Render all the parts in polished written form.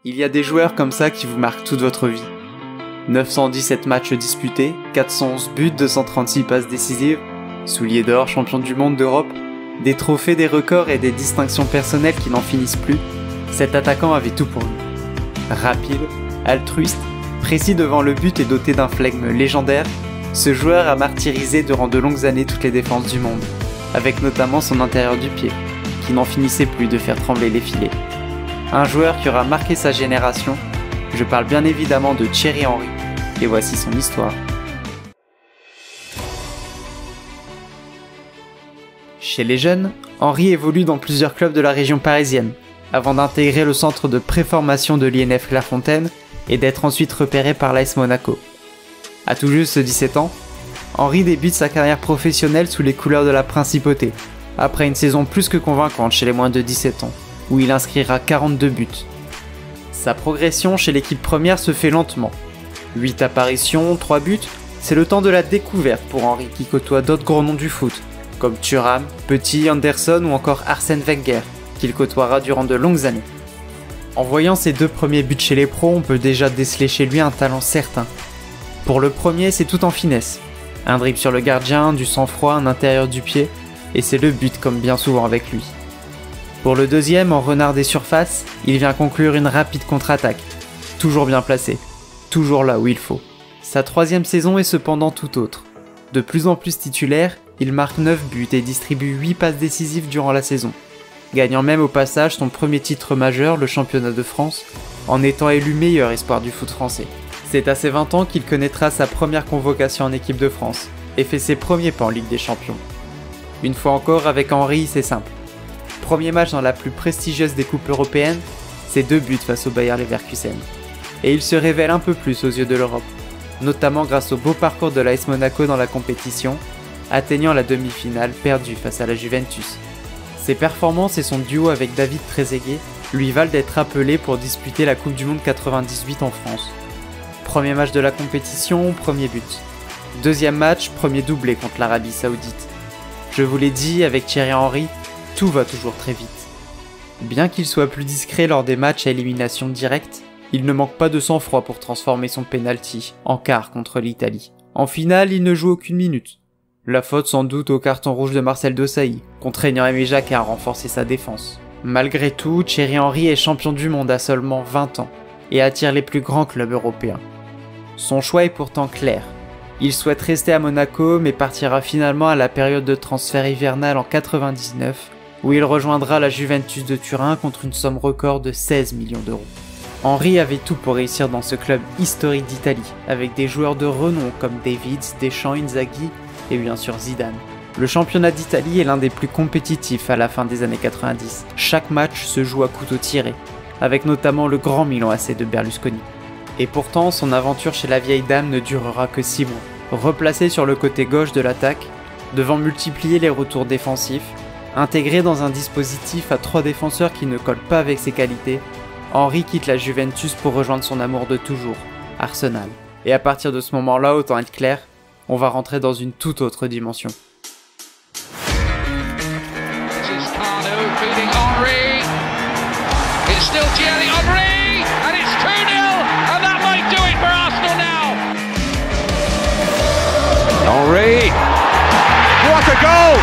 Il y a des joueurs comme ça qui vous marquent toute votre vie. 917 matchs disputés, 411 buts, 236 passes décisives, souliers d'or, champion du monde d'Europe, des trophées, des records et des distinctions personnelles qui n'en finissent plus. Cet attaquant avait tout pour lui. Rapide, altruiste, précis devant le but et doté d'un flegme légendaire, ce joueur a martyrisé durant de longues années toutes les défenses du monde, avec notamment son intérieur du pied, qui n'en finissait plus de faire trembler les filets. Un joueur qui aura marqué sa génération, je parle bien évidemment de Thierry Henry, et voici son histoire. Chez les jeunes, Henry évolue dans plusieurs clubs de la région parisienne, avant d'intégrer le centre de préformation de l'INF Clairefontaine et d'être ensuite repéré par l'AS Monaco. À tout juste 17 ans, Henry débute sa carrière professionnelle sous les couleurs de la Principauté, après une saison plus que convaincante chez les moins de 17 ans, où il inscrira 42 buts. Sa progression chez l'équipe première se fait lentement. 8 apparitions, 3 buts, c'est le temps de la découverte pour Henry qui côtoie d'autres gros noms du foot, comme Thuram, Petit, Anderson ou encore Arsène Wenger, qu'il côtoiera durant de longues années. En voyant ses 2 premiers buts chez les pros, on peut déjà déceler chez lui un talent certain. Pour le premier, c'est tout en finesse. Un dribble sur le gardien, du sang-froid, un intérieur du pied, et c'est le but comme bien souvent avec lui. Pour le deuxième, en renard des surfaces, il vient conclure une rapide contre-attaque. Toujours bien placé, toujours là où il faut. Sa 3e saison est cependant tout autre. De plus en plus titulaire, il marque 9 buts et distribue 8 passes décisives durant la saison, gagnant même au passage son premier titre majeur, le championnat de France, en étant élu meilleur espoir du foot français. C'est à ses 20 ans qu'il connaîtra sa première convocation en équipe de France, et fait ses premiers pas en Ligue des Champions. Une fois encore, avec Henry, c'est simple. Premier match dans la plus prestigieuse des coupes européennes, c'est 2 buts face au Bayer Leverkusen. Et il se révèle un peu plus aux yeux de l'Europe, notamment grâce au beau parcours de l'AS Monaco dans la compétition, atteignant la demi-finale perdue face à la Juventus. Ses performances et son duo avec David Trezeguet lui valent d'être appelé pour disputer la Coupe du Monde 98 en France. Premier match de la compétition, premier but. Deuxième match, premier doublé contre l'Arabie Saoudite. Je vous l'ai dit, avec Thierry Henry, tout va toujours très vite. Bien qu'il soit plus discret lors des matchs à élimination directe, il ne manque pas de sang-froid pour transformer son penalty en quart contre l'Italie. En finale, il ne joue aucune minute. La faute sans doute au carton rouge de Marcel Desailly, contraignant Aimé Jacquet à renforcer sa défense. Malgré tout, Thierry Henry est champion du monde à seulement 20 ans et attire les plus grands clubs européens. Son choix est pourtant clair. Il souhaite rester à Monaco mais partira finalement à la période de transfert hivernal en 99 où il rejoindra la Juventus de Turin contre une somme record de 16 millions d'euros. Henry avait tout pour réussir dans ce club historique d'Italie, avec des joueurs de renom comme Davids, Deschamps, Inzaghi et bien sûr Zidane. Le championnat d'Italie est l'un des plus compétitifs à la fin des années 90. Chaque match se joue à couteau tiré, avec notamment le grand Milan AC de Berlusconi. Et pourtant, son aventure chez la vieille dame ne durera que 6 mois. Replacé sur le côté gauche de l'attaque, devant multiplier les retours défensifs, intégré dans un dispositif à 3 défenseurs qui ne collent pas avec ses qualités, Henry quitte la Juventus pour rejoindre son amour de toujours, Arsenal. Et à partir de ce moment-là, autant être clair, on va rentrer dans une toute autre dimension. Henry, what a goal!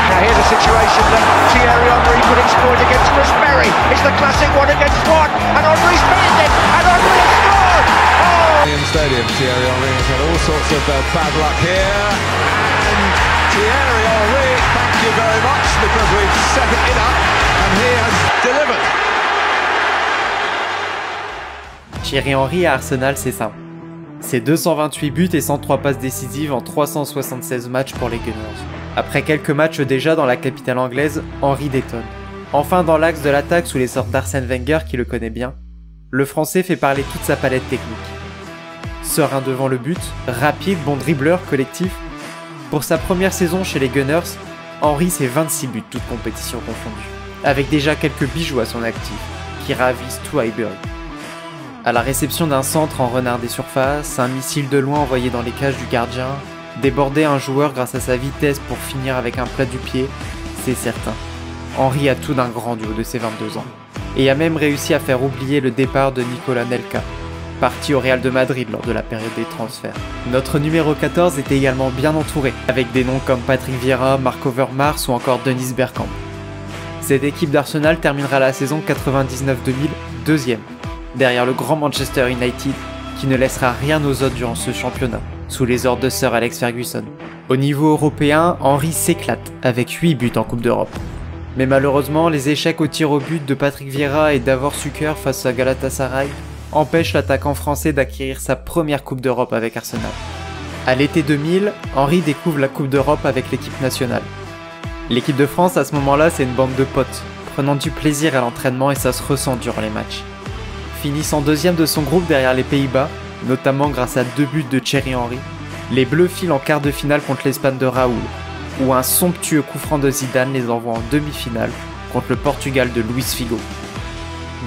Now here's a situation that Thierry Henry could exploit against Chris Berry. It's the classic 1 against 1, and Henry's made it, and Henry has scored! Oh! In Stadium, Thierry Henry has had all sorts of bad luck here, and Thierry Henry, thank you very much, because we've set it up, and he has delivered. Thierry Henry à Arsenal, c'est simple. C'est 228 buts et 103 passes décisives en 376 matchs pour les Gunners. Après quelques matchs déjà dans la capitale anglaise, Henry détonne. Enfin dans l'axe de l'attaque sous les sortes d'Arsène Wenger qui le connaît bien, le Français fait parler toute sa palette technique. Serein devant le but, rapide, bon dribbleur, collectif. Pour sa première saison chez les Gunners, Henry c'est 26 buts toutes compétitions confondues, avec déjà quelques bijoux à son actif, qui ravissent tout Highbury. À la réception d'un centre en renard des surfaces, un missile de loin envoyé dans les cages du gardien, déborder un joueur grâce à sa vitesse pour finir avec un plat du pied, c'est certain. Henry a tout d'un grand duo de ses 22 ans. et a même réussi à faire oublier le départ de Nicolas Anelka, parti au Real de Madrid lors de la période des transferts. Notre numéro 14 était également bien entouré, avec des noms comme Patrick Vieira, Marc Overmars ou encore Dennis Bergkamp. Cette équipe d'Arsenal terminera la saison 99-2000 deuxième, derrière le grand Manchester United, qui ne laissera rien aux autres durant ce championnat, sous les ordres de Sir Alex Ferguson. Au niveau européen, Henry s'éclate avec 8 buts en Coupe d'Europe. Mais malheureusement, les échecs au tir au but de Patrick Vieira et Davor Suker face à Galatasaray empêchent l'attaquant français d'acquérir sa première Coupe d'Europe avec Arsenal. À l'été 2000, Henry découvre la Coupe d'Europe avec l'équipe nationale. L'équipe de France à ce moment-là, c'est une bande de potes, prenant du plaisir à l'entraînement et ça se ressent durant les matchs. Finissant deuxième de son groupe derrière les Pays-Bas, notamment grâce à 2 buts de Thierry Henry, les Bleus filent en quart de finale contre l'Espagne de Raoul, où un somptueux coup franc de Zidane les envoie en demi-finale contre le Portugal de Luís Figo.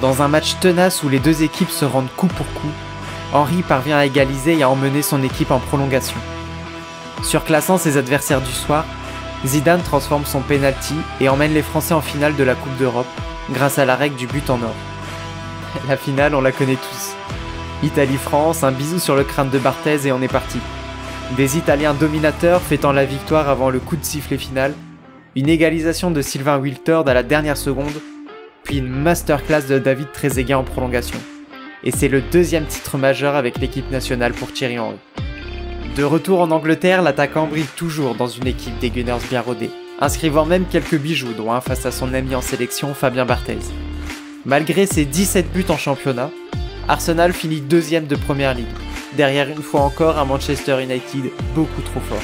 Dans un match tenace où les deux équipes se rendent coup pour coup, Henry parvient à égaliser et à emmener son équipe en prolongation. Surclassant ses adversaires du soir, Zidane transforme son penalty et emmène les Français en finale de la Coupe d'Europe grâce à la règle du but en or. La finale, on la connaît tous. Italie-France, un bisou sur le crâne de Barthez et on est parti. Des Italiens dominateurs fêtant la victoire avant le coup de sifflet final, une égalisation de Sylvain Wiltord à la dernière seconde, puis une masterclass de David Trezeguet en prolongation. Et c'est le deuxième titre majeur avec l'équipe nationale pour Thierry Henry. De retour en Angleterre, l'attaquant brille toujours dans une équipe des Gunners bien rodés, inscrivant même quelques bijoux, dont un face à son ami en sélection Fabien Barthez. Malgré ses 17 buts en championnat, Arsenal finit deuxième de Première Ligue, derrière une fois encore un Manchester United beaucoup trop fort.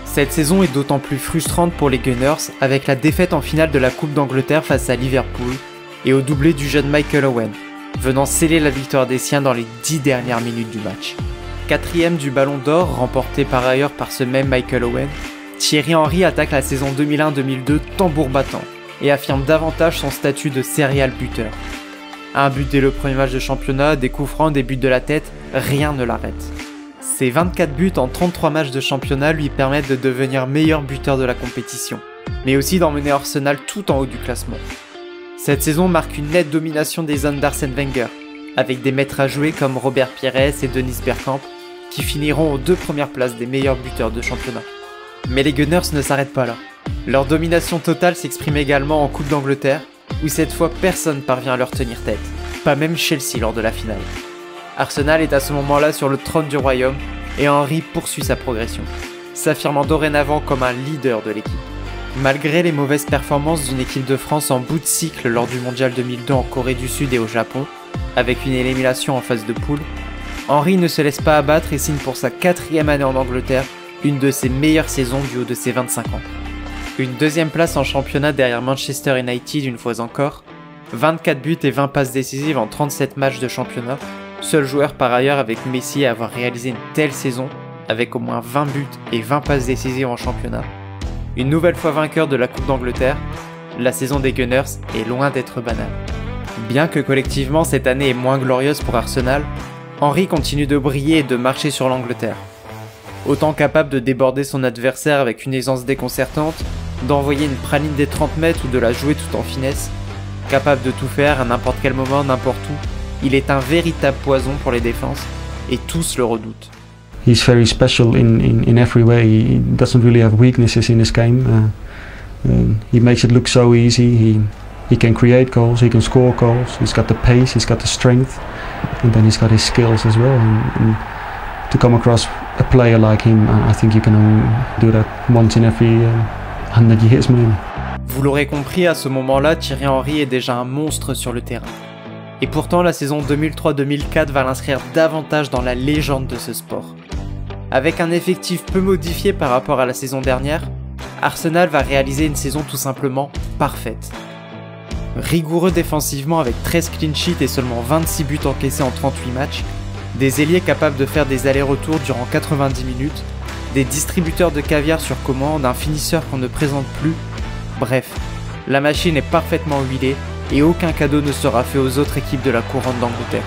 Cette saison est d'autant plus frustrante pour les Gunners avec la défaite en finale de la Coupe d'Angleterre face à Liverpool et au doublé du jeune Michael Owen, venant sceller la victoire des siens dans les 10 dernières minutes du match. Quatrième du Ballon d'Or, remporté par ailleurs par ce même Michael Owen, Thierry Henry attaque la saison 2001-2002 tambour battant et affirme davantage son statut de serial buteur. Un but dès le premier match de championnat, des coups francs, des buts de la tête, rien ne l'arrête. Ses 24 buts en 33 matchs de championnat lui permettent de devenir meilleur buteur de la compétition, mais aussi d'emmener Arsenal tout en haut du classement. Cette saison marque une nette domination des hommes d'Arsène Wenger, avec des maîtres à jouer comme Robert Pires et Dennis Bergkamp, qui finiront aux 2 premières places des meilleurs buteurs de championnat. Mais les Gunners ne s'arrêtent pas là. Leur domination totale s'exprime également en Coupe d'Angleterre, où cette fois personne parvient à leur tenir tête, pas même Chelsea lors de la finale. Arsenal est à ce moment-là sur le trône du royaume, et Henry poursuit sa progression, s'affirmant dorénavant comme un leader de l'équipe. Malgré les mauvaises performances d'une équipe de France en bout de cycle lors du Mondial 2002 en Corée du Sud et au Japon, avec une élimination en phase de poule, Henry ne se laisse pas abattre et signe pour sa 4e année en Angleterre, une de ses meilleures saisons du haut de ses 25 ans. Une 2e place en championnat derrière Manchester United une fois encore, 24 buts et 20 passes décisives en 37 matchs de championnat, seul joueur par ailleurs avec Messi à avoir réalisé une telle saison, avec au moins 20 buts et 20 passes décisives en championnat. Une nouvelle fois vainqueur de la Coupe d'Angleterre, la saison des Gunners est loin d'être banale. Bien que collectivement cette année est moins glorieuse pour Arsenal, Henry continue de briller et de marcher sur l'Angleterre. Autant capable de déborder son adversaire avec une aisance déconcertante, d'envoyer une praline des 30 mètres ou de la jouer tout en finesse, capable de tout faire à n'importe quel moment, n'importe où, il est un véritable poison pour les défenses et tous le redoutent. He's very special in every way. He doesn't really have weaknesses in his game. He makes it look so easy. He can create goals, he can score goals. He's got the pace, he's got the strength, and then he's got his skills as well. And to come across a player like him, I think you can only do that once in every 100 years maybe. Vous l'aurez compris, à ce moment-là, Thierry Henry est déjà un monstre sur le terrain. Et pourtant, la saison 2003-2004 va l'inscrire davantage dans la légende de ce sport. Avec un effectif peu modifié par rapport à la saison dernière, Arsenal va réaliser une saison tout simplement parfaite. Rigoureux défensivement avec 13 clean sheets et seulement 26 buts encaissés en 38 matchs, des ailiers capables de faire des allers-retours durant 90 minutes, des distributeurs de caviar sur commande, un finisseur qu'on ne présente plus, bref, la machine est parfaitement huilée et aucun cadeau ne sera fait aux autres équipes de la couronne d'Angleterre.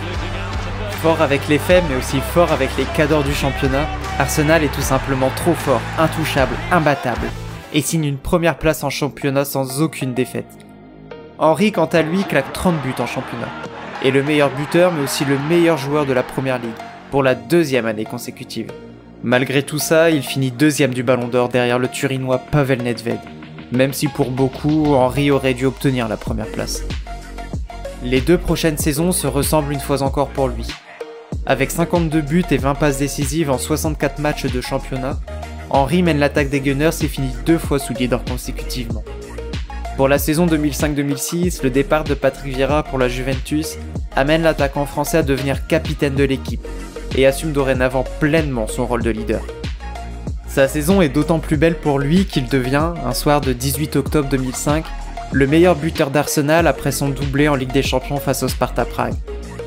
Fort avec les faits mais aussi fort avec les cadors du championnat, Arsenal est tout simplement trop fort, intouchable, imbattable, et signe une première place en championnat sans aucune défaite. Henry, quant à lui, claque 30 buts en championnat. Et le meilleur buteur, mais aussi le meilleur joueur de la Première Ligue, pour la 2e année consécutive. Malgré tout ça, il finit 2e du Ballon d'Or derrière le Turinois Pavel Nedved, même si pour beaucoup, Henry aurait dû obtenir la première place. Les 2 prochaines saisons se ressemblent une fois encore pour lui. Avec 52 buts et 20 passes décisives en 64 matchs de championnat, Henry mène l'attaque des Gunners et finit 2 fois sous leader consécutivement. Pour la saison 2005-2006, le départ de Patrick Vieira pour la Juventus amène l'attaquant français à devenir capitaine de l'équipe et assume dorénavant pleinement son rôle de leader. Sa saison est d'autant plus belle pour lui qu'il devient, un soir de 18 octobre 2005, le meilleur buteur d'Arsenal après son doublé en Ligue des Champions face au Sparta Prague,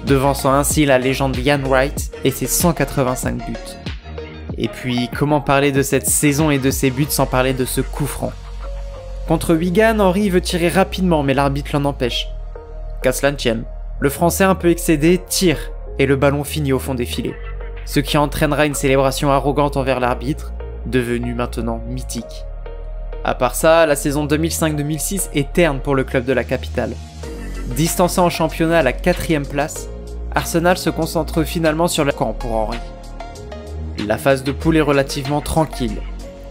devançant ainsi la légende Ian Wright et ses 185 buts. Et puis, comment parler de cette saison et de ses buts sans parler de ce coup franc? Contre Wigan, Henry veut tirer rapidement mais l'arbitre l'en empêche. Qu'à cela ne tienne, le Français un peu excédé tire et le ballon finit au fond des filets, ce qui entraînera une célébration arrogante envers l'arbitre, devenue maintenant mythique. À part ça, la saison 2005-2006 est terne pour le club de la capitale. Distancé en championnat à la 4e place, Arsenal se concentre finalement sur le camp pour Henry. La phase de poule est relativement tranquille.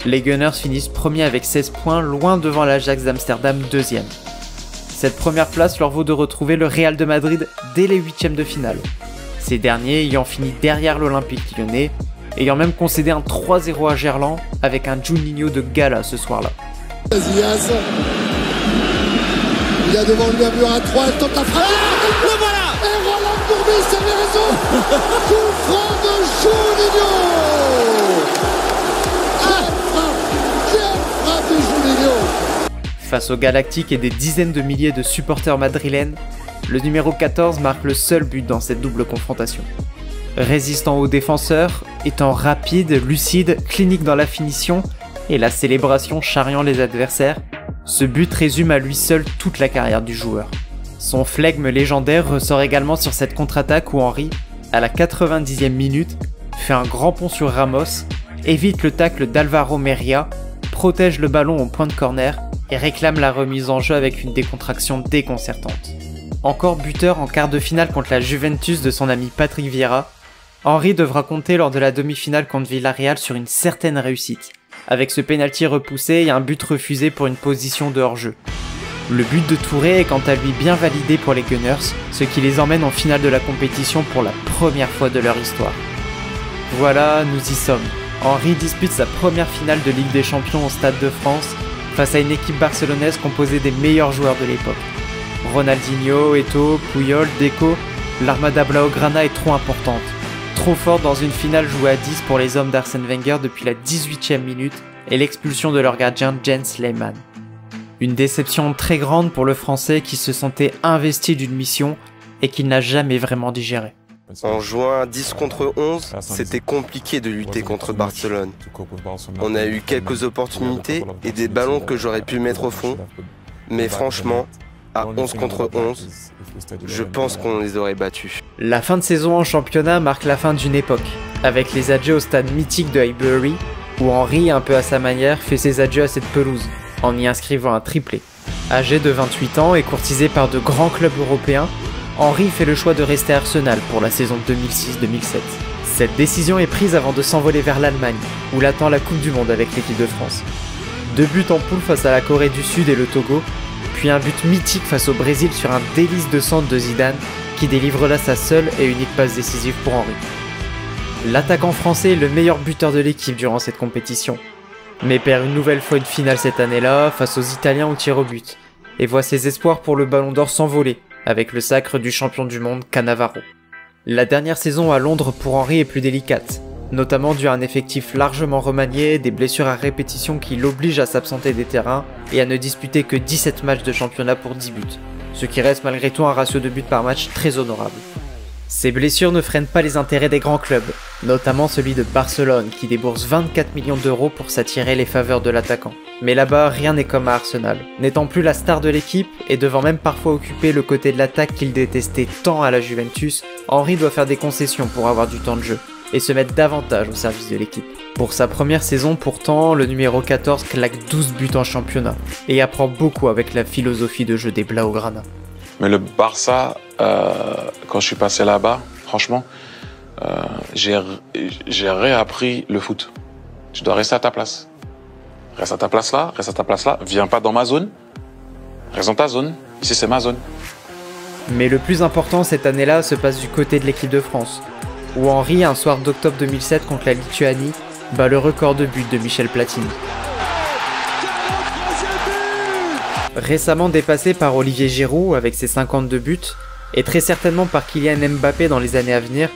Les Gunners finissent premiers avec 16 points, loin devant l'Ajax d'Amsterdam 2e. Cette première place leur vaut de retrouver le Real de Madrid dès les 8e de finale. Ces derniers ayant fini derrière l'Olympique Lyonnais, ayant même concédé un 3-0 à Gerland avec un Juninho de gala ce soir-là. Casillas. Il a devant lui un mur à 3, elle tente la frappe. Le voilà. Et Roland Courbis avait raison. Coup franc de Juninho. Quelle frappe de Juninho. Face aux Galactiques et des dizaines de milliers de supporters madrilènes, le numéro 14 marque le seul but dans cette double confrontation. Résistant aux défenseurs, étant rapide, lucide, clinique dans la finition et la célébration charriant les adversaires, ce but résume à lui seul toute la carrière du joueur. Son flegme légendaire ressort également sur cette contre-attaque où Henry, à la 90e minute, fait un grand pont sur Ramos, évite le tacle d'Alvaro Meria, protège le ballon au point de corner et réclame la remise en jeu avec une décontraction déconcertante. Encore buteur en quart de finale contre la Juventus de son ami Patrick Vieira, Henry devra compter lors de la demi-finale contre Villarreal sur une certaine réussite, avec ce pénalty repoussé et un but refusé pour une position de hors-jeu. Le but de Touré est quant à lui bien validé pour les Gunners, ce qui les emmène en finale de la compétition pour la première fois de leur histoire. Voilà, nous y sommes. Henry dispute sa première finale de Ligue des Champions au Stade de France, face à une équipe barcelonaise composée des meilleurs joueurs de l'époque. Ronaldinho, Eto'o, Puyol, Deco, l'armada blaugrana est trop importante. Trop forte dans une finale jouée à 10 pour les hommes d'Arsène Wenger depuis la 18e minute et l'expulsion de leur gardien Jens Lehmann. Une déception très grande pour le Français qui se sentait investi d'une mission et qu'il n'a jamais vraiment digéré. En juin 10 contre 11, c'était compliqué de lutter contre Barcelone. On a eu quelques opportunités et des ballons que j'aurais pu mettre au fond, mais franchement, à 11 contre 11, je pense qu'on les aurait battus. La fin de saison en championnat marque la fin d'une époque, avec les adieux au stade mythique de Highbury, où Henry, un peu à sa manière, fait ses adieux à cette pelouse, en y inscrivant un triplé. Âgé de 28 ans et courtisé par de grands clubs européens, Henry fait le choix de rester à Arsenal pour la saison 2006-2007. Cette décision est prise avant de s'envoler vers l'Allemagne, où l'attend la Coupe du Monde avec l'équipe de France. 2 buts en poule face à la Corée du Sud et le Togo, puis un but mythique face au Brésil sur un délice de centre de Zidane, qui délivre là sa seule et unique passe décisive pour Henry. L'attaquant français est le meilleur buteur de l'équipe durant cette compétition, mais perd une nouvelle fois une finale cette année-là face aux Italiens au tir au but, et voit ses espoirs pour le Ballon d'Or s'envoler, avec le sacre du champion du monde Cannavaro. La dernière saison à Londres pour Henry est plus délicate, notamment dû à un effectif largement remanié, des blessures à répétition qui l'obligent à s'absenter des terrains et à ne disputer que 17 matchs de championnat pour 10 buts, ce qui reste malgré tout un ratio de buts par match très honorable. Ces blessures ne freinent pas les intérêts des grands clubs, notamment celui de Barcelone qui débourse 24 millions d'euros pour s'attirer les faveurs de l'attaquant. Mais là-bas, rien n'est comme à Arsenal. N'étant plus la star de l'équipe et devant même parfois occuper le côté de l'attaque qu'il détestait tant à la Juventus, Henry doit faire des concessions pour avoir du temps de jeu. et se mettre davantage au service de l'équipe. Pour sa première saison pourtant, le numéro 14 claque 12 buts en championnat et apprend beaucoup avec la philosophie de jeu des Blaugrana. Mais le Barça, quand je suis passé là-bas, franchement, j'ai réappris le foot. Tu dois rester à ta place. Reste à ta place là, reste à ta place là. Viens pas dans ma zone. Reste dans ta zone. Ici, c'est ma zone. Mais le plus important cette année-là se passe du côté de l'équipe de France, où Henry, un soir d'octobre 2007 contre la Lituanie, bat le record de buts de Michel Platini. Récemment dépassé par Olivier Giroud avec ses 52 buts, et très certainement par Kylian Mbappé dans les années à venir,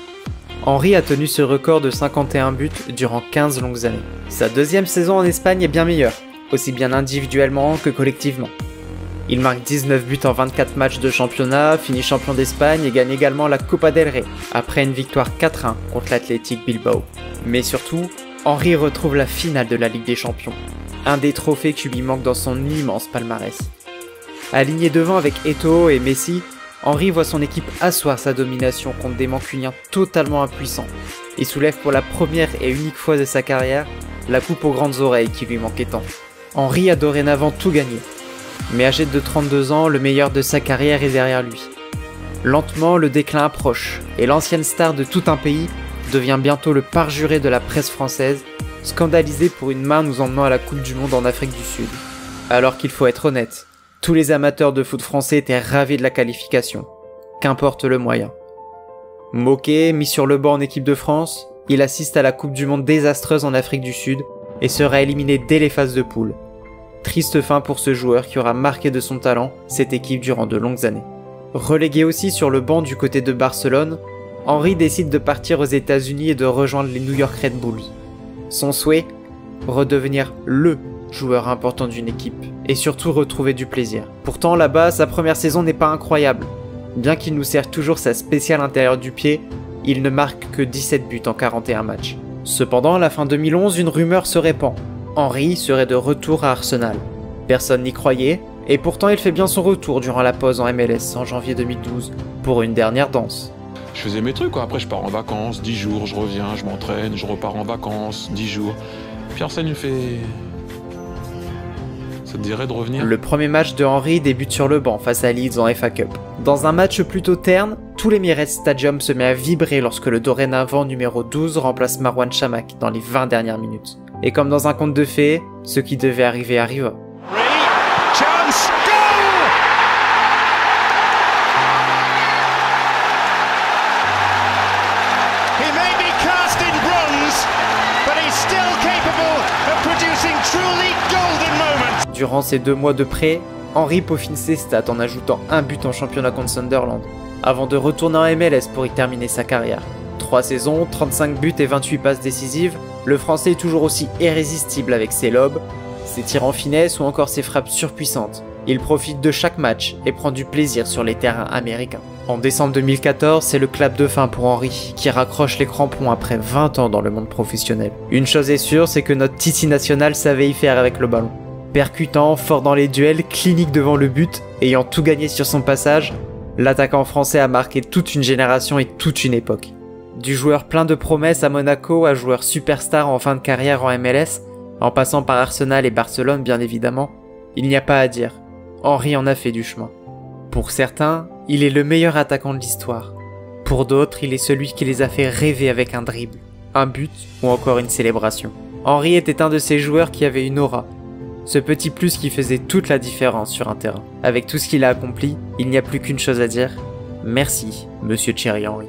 Henry a tenu ce record de 51 buts durant 15 longues années. Sa deuxième saison en Espagne est bien meilleure, aussi bien individuellement que collectivement. Il marque 19 buts en 24 matchs de championnat, finit champion d'Espagne et gagne également la Copa del Rey, après une victoire 4-1 contre l'Athletic Bilbao. Mais surtout, Henry retrouve la finale de la Ligue des Champions, un des trophées qui lui manque dans son immense palmarès. Aligné devant avec Eto'o et Messi, Henry voit son équipe asseoir sa domination contre des Mancuniens totalement impuissants et soulève pour la première et unique fois de sa carrière la coupe aux grandes oreilles qui lui manquait tant. Henry a dorénavant tout gagné, mais âgé de 32 ans, le meilleur de sa carrière est derrière lui. Lentement, le déclin approche et l'ancienne star de tout un pays devient bientôt le parjuré de la presse française, scandalisé pour une main nous emmenant à la Coupe du Monde en Afrique du Sud. Alors qu'il faut être honnête, tous les amateurs de foot français étaient ravis de la qualification, qu'importe le moyen. Moqué, mis sur le banc en équipe de France, il assiste à la Coupe du Monde désastreuse en Afrique du Sud et sera éliminé dès les phases de poule. Triste fin pour ce joueur qui aura marqué de son talent cette équipe durant de longues années. Relégué aussi sur le banc du côté de Barcelone, Henry décide de partir aux États-Unis et de rejoindre les New York Red Bulls. Son souhait ? Redevenir LE joueur important d'une équipe et surtout retrouver du plaisir. Pourtant là-bas, sa première saison n'est pas incroyable. Bien qu'il nous serve toujours sa spéciale intérieure du pied, il ne marque que 17 buts en 41 matchs. Cependant, à la fin 2011, une rumeur se répand. Henry serait de retour à Arsenal. Personne n'y croyait, et pourtant il fait bien son retour durant la pause en MLS en janvier 2012 pour une dernière danse. Je faisais mes trucs, quoi. Après je pars en vacances, 10 jours, je reviens, je m'entraîne, je repars en vacances, 10 jours. Puis Arsène il me fait... Ça te dirait de revenir ? Le premier match de Henry débute sur le banc face à Leeds en FA Cup. Dans un match plutôt terne, tout l'Emirates Stadium se met à vibrer lorsque le dorénavant numéro 12 remplace Marouane Chamakh dans les 20 dernières minutes. Et comme dans un conte de fées, ce qui devait arriver arriva. Chance, goal! He may be cast in bronze, but he's still capable of producing truly golden moments. Durant ces 2 mois de prêt, Henry peaufine ses stats en ajoutant un but en championnat contre Sunderland, avant de retourner en MLS pour y terminer sa carrière. 3 saisons, 35 buts et 28 passes décisives, le Français est toujours aussi irrésistible avec ses lobes, ses tirs en finesse ou encore ses frappes surpuissantes. Il profite de chaque match et prend du plaisir sur les terrains américains. En décembre 2014, c'est le clap de fin pour Henry, qui raccroche les crampons après 20 ans dans le monde professionnel. Une chose est sûre, c'est que notre Titi national savait y faire avec le ballon. Percutant, fort dans les duels, clinique devant le but, ayant tout gagné sur son passage, l'attaquant français a marqué toute une génération et toute une époque. Du joueur plein de promesses à Monaco à joueur superstar en fin de carrière en MLS, en passant par Arsenal et Barcelone bien évidemment, il n'y a pas à dire. Henry en a fait du chemin. Pour certains, il est le meilleur attaquant de l'histoire. Pour d'autres, il est celui qui les a fait rêver avec un dribble, un but ou encore une célébration. Henry était un de ces joueurs qui avait une aura. Ce petit plus qui faisait toute la différence sur un terrain. Avec tout ce qu'il a accompli, il n'y a plus qu'une chose à dire. Merci, Monsieur Thierry Henry.